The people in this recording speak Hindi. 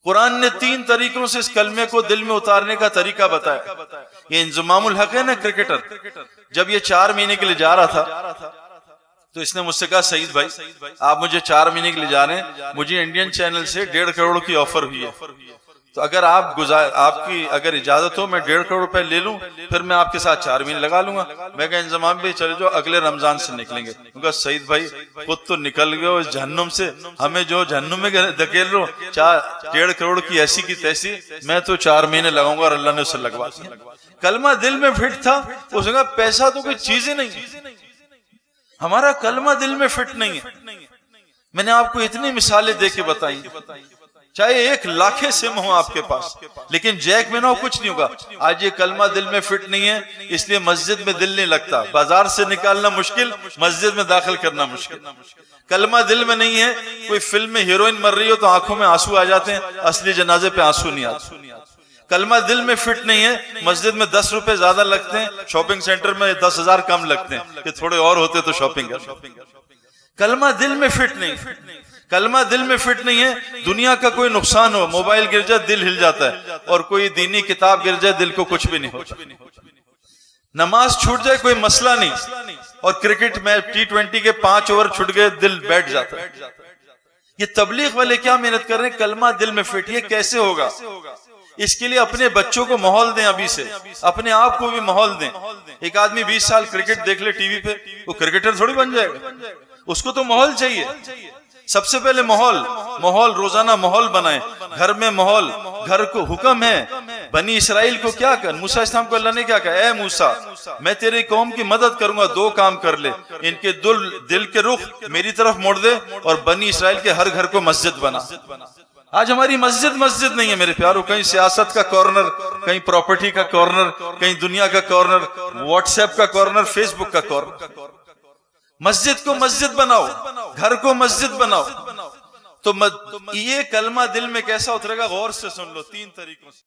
कुरान ने 3 तरीकों से इस कलमे को दिल में उतारने का तरीका बताया। ये इंजमामुल हक है ना, क्रिकेटर, जब ये 4 महीने के लिए जा रहा था तो इसने मुझसे कहा, सईद भाई आप मुझे 4 महीने के लिए जा रहे हैं, मुझे इंडियन चैनल से 1.5 करोड़ की ऑफर हुई है, तो अगर आपकी अगर इजाजत हो मैं 1.5 करोड़ रुपए ले लूं, फिर मैं आपके साथ 4 महीने लगा लूंगा। मैं कहा इंजमाम भी चले जाओ, अगले रमजान से निकलेंगे। उनका सईद भाई खुद तो निकल गए हो इस जहन्नुम से, हमें जो जहन्नुम में धकेल लो, 1.5 करोड़ की ऐसी की तैसी, मैं तो 4 महीने लगाऊंगा और अल्लाह ने उसे लगवा दिया। कलमा दिल में फिट था, उसने कहा पैसा तो कोई चीज ही नहीं, हमारा कलमा दिल में फिट नहीं है। मैंने आपको इतनी मिसालें देके बताई, चाहे 1 लाख सिम हो आपके पास, लेकिन जैक में ना हो कुछ नहीं होगा। आज ये कलमा दिल में फिट नहीं है, इसलिए मस्जिद में दिल नहीं लगता, बाजार से निकालना मुश्किल, मस्जिद में दाखिल करना मुश्किल। कलमा दिल में नहीं है, कोई फिल्म में हीरोइन मर रही हो तो आंखों में आंसू आ जाते हैं, असली जनाजे पे आंसू नहीं आते। कलमा दिल में फिट नहीं है, मस्जिद में 10 रुपए ज्यादा लगते हैं, शॉपिंग सेंटर में 10,000 कम लगते हैं कि थोड़े और होते तो शॉपिंग कर। कलमा दिल में फिट नहीं, कलमा दिल में फिट नहीं है। दुनिया का कोई नुकसान हो, मोबाइल गिर जाए दिल हिल जाता है, और कोई दीनी किताब गिर जाए दिल को कुछ भी नहीं होता। नमाज छूट जाए कोई मसला नहीं, और क्रिकेट में T20 के 5 ओवर छूट गए दिल बैठ जाता है। ये तबलीग वाले क्या मेहनत कर रहे हैं, कलमा दिल में फिट, ये कैसे होगा? इसके लिए अपने बच्चों को माहौल दें, अभी से अपने आप को भी माहौल दें। एक आदमी 20 साल क्रिकेट देख ले टीवी पे, वो क्रिकेटर थोड़ी बन जाएगा, उसको तो माहौल चाहिए। सबसे पहले माहौल रोजाना माहौल बनाए, घर में माहौल। घर को हुक्म है, बनी इसराइल को क्या कर, मूसा इस्लाम को अल्लाह ने क्या कहा, ए मूसा मैं तेरी कौम की मदद करूंगा, 2 काम कर ले, इनके दिल के रुख मेरी तरफ मोड़ दे, और बनी इसराइल के हर घर को मस्जिद बना। आज हमारी मस्जिद नहीं है मेरे प्यारों, कहीं सियासत का कॉर्नर, कहीं प्रॉपर्टी का कॉर्नर, कहीं दुनिया का कॉर्नर, व्हाट्सएप का कॉर्नर, फेसबुक का कॉर्नर। मस्जिद को मस्जिद बनाओ, घर को मस्जिद बनाओ। तो ये कलमा दिल में कैसा उतरेगा, गौर से सुन लो 3 तरीकों से।